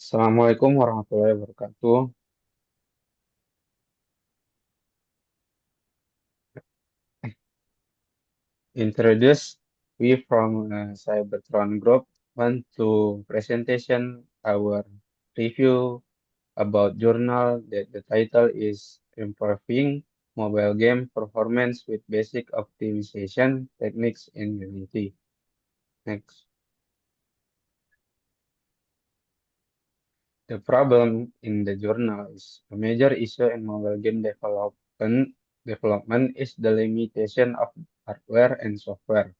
Assalamualaikum warahmatullahi wabarakatuh. Introduce, we from Cybertron Group want to presentation our review about journal that the title is Improving Mobile Game Performance with Basic Optimization Techniques in Unity. Next. The problem in the journal is a major issue in mobile game development is the limitation of hardware and software.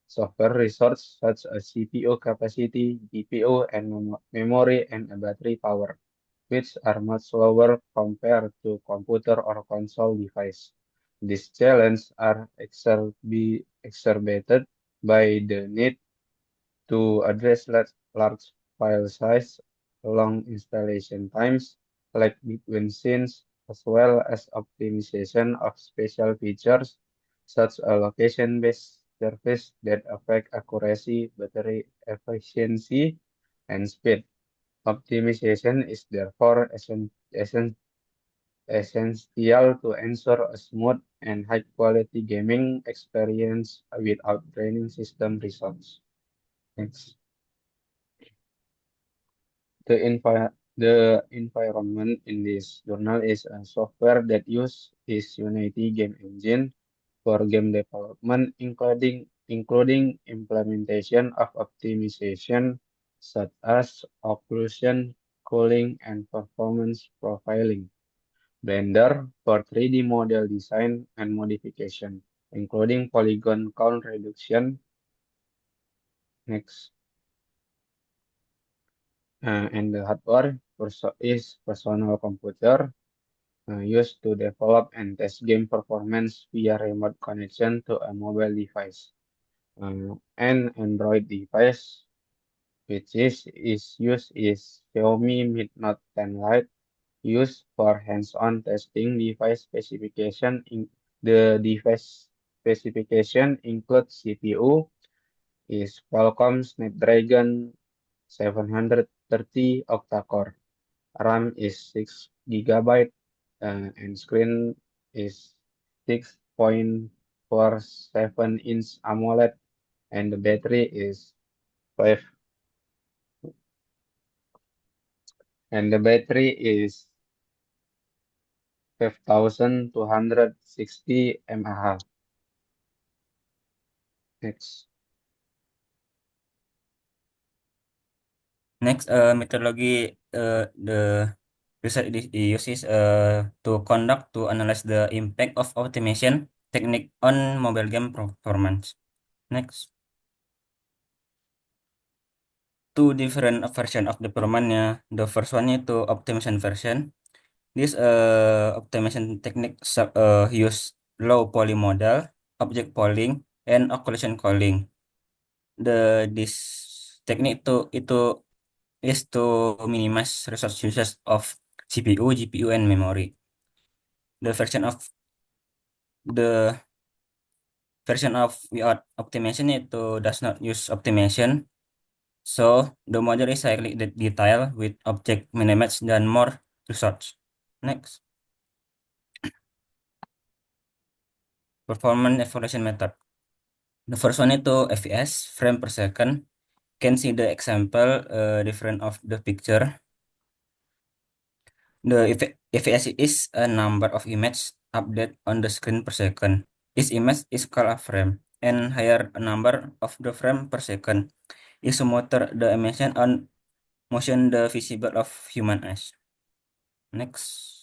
Software resources such as CPU capacity, GPU, and memory and battery power, which are much lower compared to computer or console device. These challenges are exacerbated by the need to address large file size, long installation times, like between scenes, as well as optimization of special features such as location-based service that affect accuracy, battery efficiency, and speed. Optimization is therefore essential to ensure a smooth and high-quality gaming experience without draining system resources. Thanks. The environment in this journal is a software that is Unity game engine for game development, including implementation of optimization such as occlusion, cooling, and performance profiling. Blender for 3D model design and modification, including polygon count reduction. Next. And the hardware is personal computer used to develop and test game performance via remote connection to a mobile device. An Android device which is used is Xiaomi Mi Note 10 Lite used for hands-on testing device specification. The device specification includes CPU is Qualcomm Snapdragon 730 octa-core. RAM is 6 gigabyte and screen is 6.47-inch AMOLED and the battery is 5 and the battery is 5260 mAh. Next. Next, methodology the research uses to conduct to analyze the impact of optimization technique on mobile game performance. Next, two different version of the performance. The first one itu optimization version. This optimization technique use low poly model, object polling, and occlusion calling. This technique itu is to minimize resource usage of CPU, GPU, and memory. The the version of without optimization itu does not use optimization, so the model is highly detailed with object minimized dan more resource. Next, performance evaluation method. The first one itu FPS, frame per second. Can see the example different of the picture. The FPS is a number of images update on the screen per second. Each image is called a frame, and higher number of the frame per second is smoother the animation on motion the visible of human eyes. Next,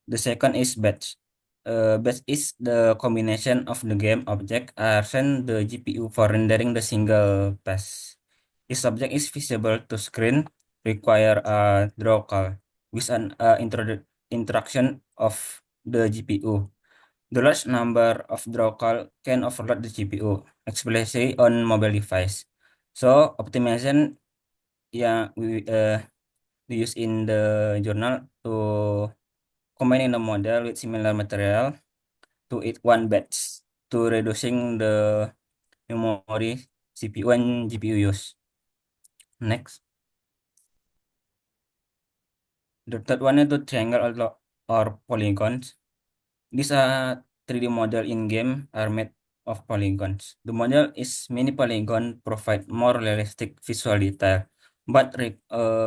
the second is batch. Batch is the combination of the game object are sent the GPU for rendering the single pass. Each object is visible to screen, require a draw call with an interaction of the GPU. The large number of draw call can overload the GPU, especially on mobile device. So optimization we use in the journal to combining the model with similar material to it one batch to reducing the memory, CPU, and GPU use. Next, the third one is the triangle or polygons. These are 3D model in game are made of polygons. The model is many polygon provide more realistic visual detail, but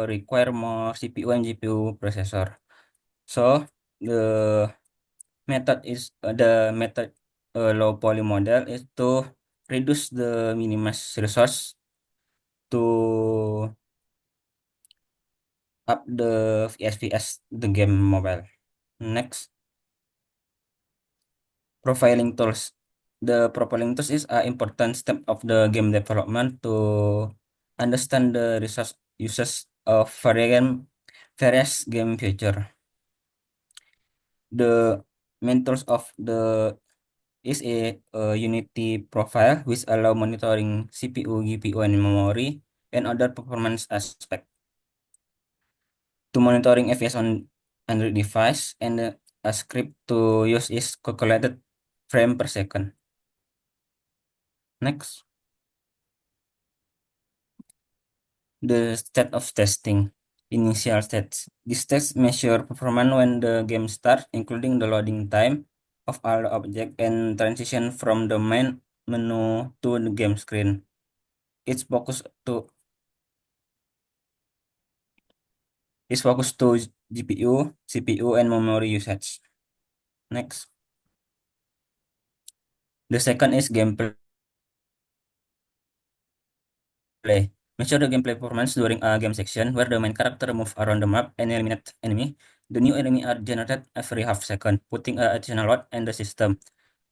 require more CPU and GPU processor. So the the method low poly model is to reduce the minimize resource to up the FPS the game mobile. Next, profiling tools. The profiling tools is an important step of the game development to understand the resource uses of various game feature. The main tools of the is a Unity profile which allow monitoring CPU, GPU, and memory and other performance aspect. To monitoring FPS on Android device and a script to use is calculated frame per second. Next, the state of testing. Initial stats. This test measure performance when the game starts, including the loading time of all the object and transition from the main menu to the game screen. It's focused to is focused to GPU, CPU, and memory usage. Next, the second is gameplay. Measure the gameplay performance during a game section where the main character move around the map and eliminate enemy. The new enemy are generated every half second, putting a additional load in the system.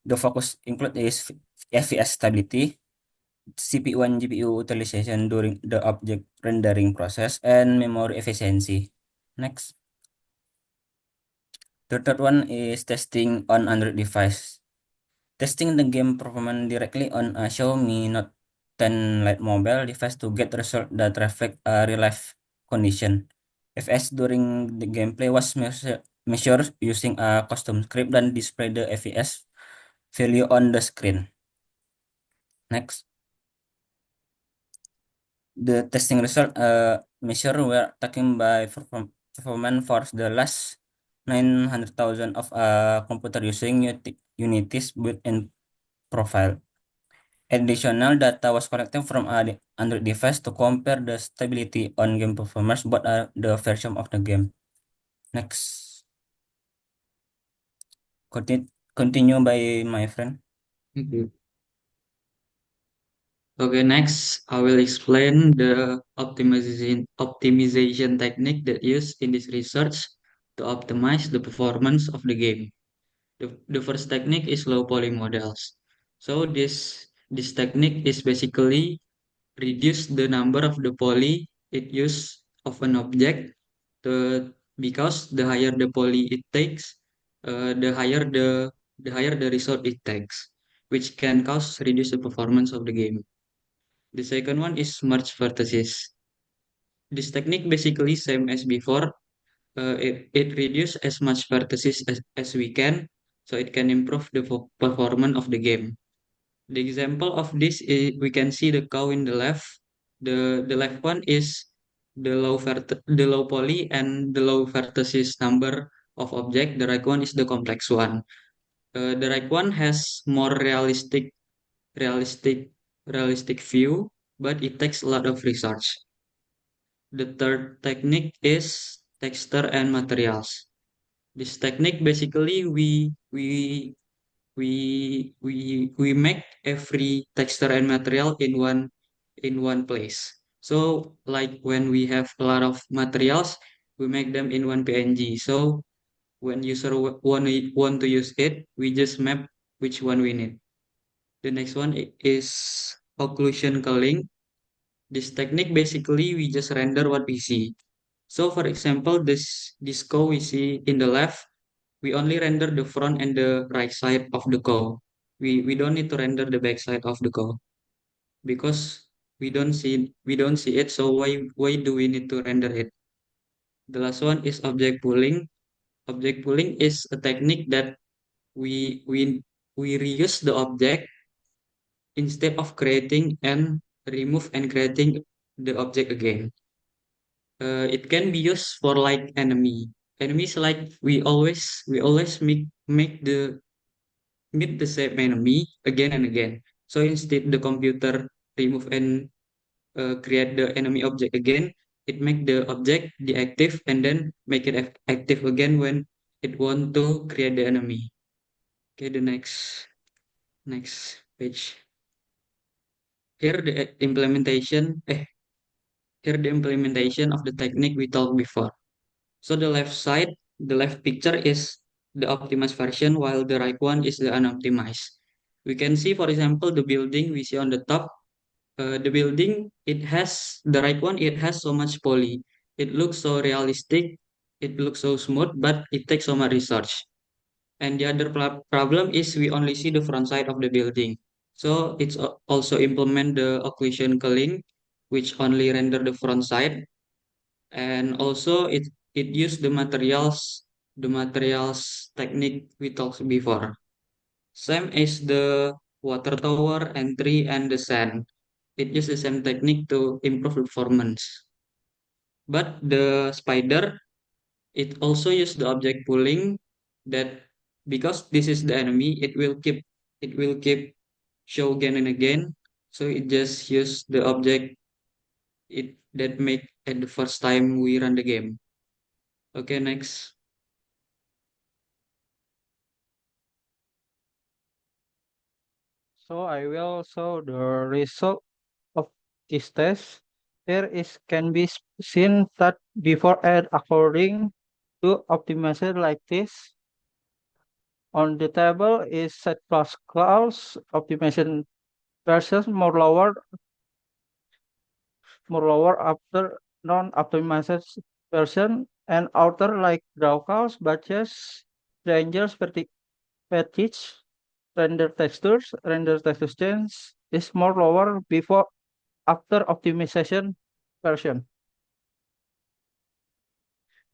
The focus include is FPS stability, CPU and GPU utilization during the object rendering process, and memory efficiency. Next, the third one is testing on Android device. Testing the game performance directly on a Xiaomi Note 10 Lite mobile device to get result that reflect a real life condition. FPS during the gameplay was measured using a custom script and display the FPS value on the screen. Next, the testing result measure were taken by performance for the last 900,000 of a computer using Unity's built-in profile. Additional data was collected from Android device to compare the stability on game performance but the version of the game. Next, continue by my friend. Okay. Okay, next I will explain the optimization technique that used in this research to optimize the performance of the game. The first technique is low poly models. So this technique is basically reduce the number of the poly it use of an object because the higher the poly it takes, the higher the result it takes, which can cause reduce the performance of the game. The second one is merge vertices. This technique basically same as before. It reduce as much vertices as we can, so it can improve the performance of the game. The example of this is we can see the cow in the left. The left one is the low poly and the low vertices number of object. The right one is the complex one. The right one has more realistic, realistic view, but it takes a lot of research. The third technique is texture and materials. This technique basically we make every texture and material in one place. So like when we have a lot of materials, we make them in one PNG. So when user want to use it, we just map which one we need. The next one is occlusion culling. This technique basically we just render what we see. So for example, this cow we see in the left, we only render the front and the right side of the cow. We don't need to render the back side of the cow because we don't see it. So why do we need to render it? The last one is object pooling. Object pooling is a technique that we we we reuse the object instead of creating and remove and creating the object again. It can be used for like enemies, like we always make the meet the same enemy again and again. So instead the computer remove and create the enemy object again, it make the object deactive and then make it active again when it want to create the enemy. Okay, the next page. Here the implementation. Here the implementation of the technique we talked before. So the left picture is the optimized version, while the right one is the unoptimized. We can see, for example, the building we see on the top. The building, the right one, it has so much poly. It looks so realistic. It looks so smooth, but it takes so much research. And the other problem is we only see the front side of the building. So it's also implement the occlusion culling, which only render the front side, and also it used the materials technique we talked before, same as the water tower and tree and the sand. It uses the same technique to improve performance. But the spider, it also use the object pooling, that because this is the enemy, it will keep show again and again. So it just use the object it that make at the first time we run the game. Okay, next. So I will show the result of this test. Here is can be seen that before and according to optimizer like this. On the table is set plus clause optimization version more lower after non-optimized version, and outer like draw calls, batches, rangers, fetish, render textures change is more lower before after optimization version.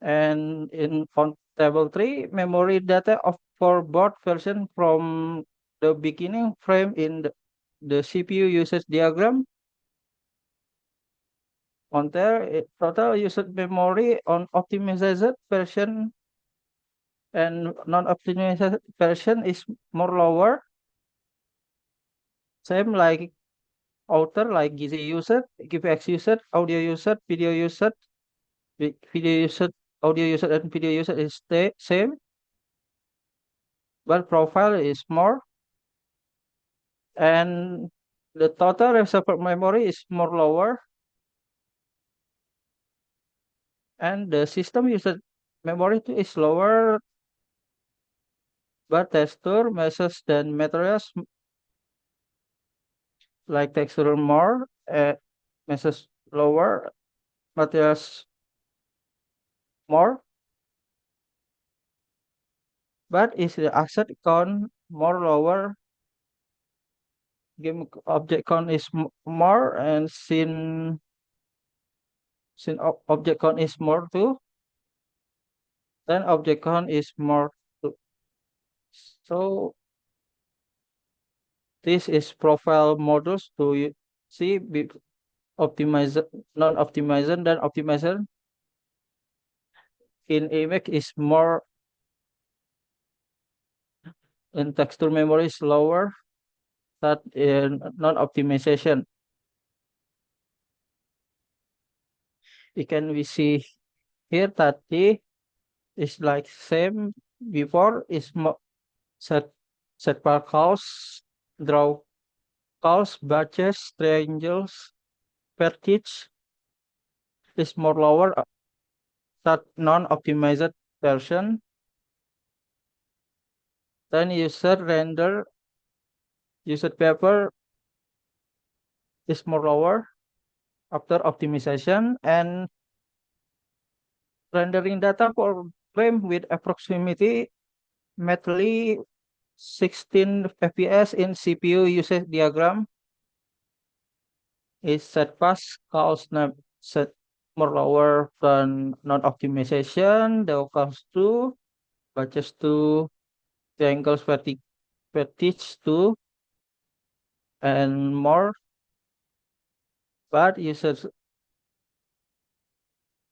And in on table 3, memory data for both version from the beginning frame in the CPU usage diagram. On there, total usage memory on optimized version and non-optimized version is more lower. Same like outer like GZ usage, GPX usage, audio usage, video usage, video usage, audio usage, and video usage is the same, but profile is more, and the total reserved memory is more lower, and the system usage memory too is lower, but texture meshes than materials like texture more, meshes lower, materials more, but is the asset count more lower, game object count is more, and scene object count is more too, then object count is more too. So this is profile models to see optimize non-optimizer, then optimizer in image is more, and texture memory is lower that in non-optimization. We see here that the is like same before is set bar calls, draw calls, batches, triangles, vertex is more lower that non-optimized version. Then user render, user paper is more lower after optimization, and rendering data for frame with approximately medley 16 fps in CPU usage diagram is set fast calls set more lower than non-optimization. The comes to batches to triangles vertex to and more, but users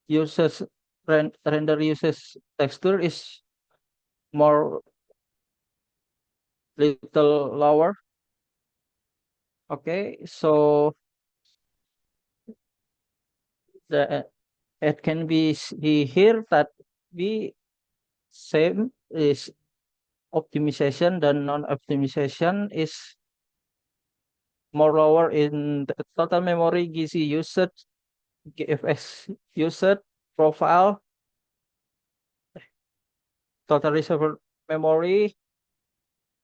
uses render uses texture is more little lower. Okay, so the it can be see here that we same is optimization than non-optimization is more lower in the total memory GC usage, GFS usage, profile, total reservoir memory,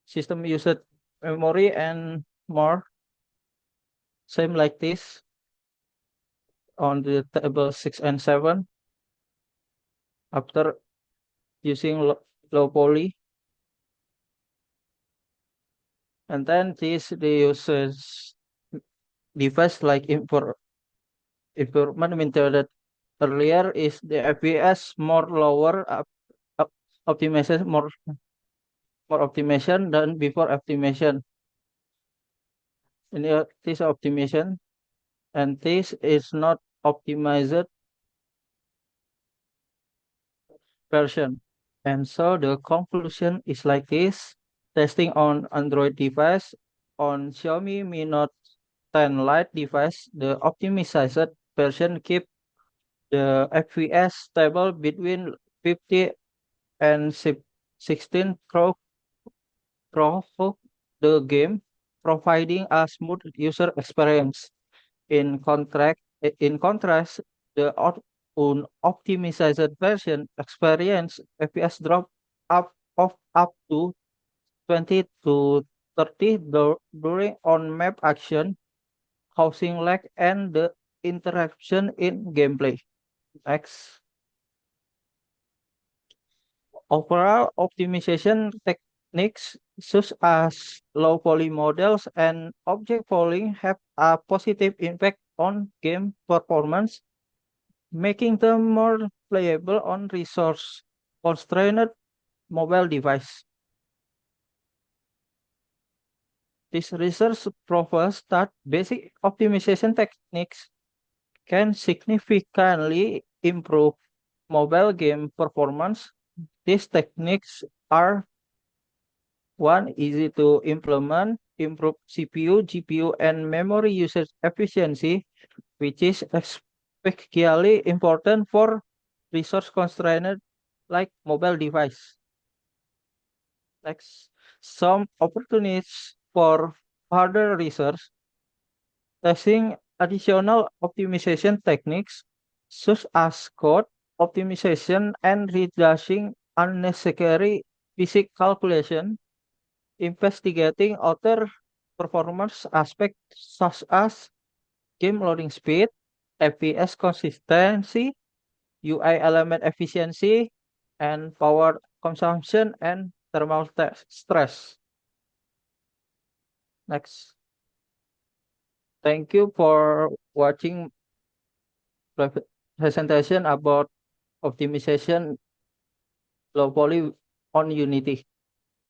system usage memory, and more. Same like this on the table 6 and 7 after using low poly. And then this the uses device like improvement mentioned earlier is the FPS more lower optimization more optimization than before optimization. And this optimization and this is not optimized version. And so the conclusion is like this. Testing on Android device on Xiaomi Mi Note 10 Lite device, the optimized version keep the FPS stable between 50 and 16 through the game, providing a smooth user experience. In contrast, the unoptimized version experience FPS drop up to 20 to 30 during on-map action, causing lag and the interruption in gameplay. Next. Overall optimization techniques such as low poly models and object polling have a positive impact on game performance, making them more playable on resource constrained mobile device. This research proves that basic optimization techniques can significantly improve mobile game performance. These techniques are one, easy to implement, improve CPU, GPU, and memory usage efficiency, which is especially important for resource constrained like mobile device. Next, some opportunities for further research, testing additional optimization techniques such as code optimization and reducing unnecessary physics calculation, investigating other performance aspects such as game loading speed, FPS consistency, UI element efficiency, and power consumption and thermal stress. Next. Thank you for watching presentation about optimization low poly on Unity.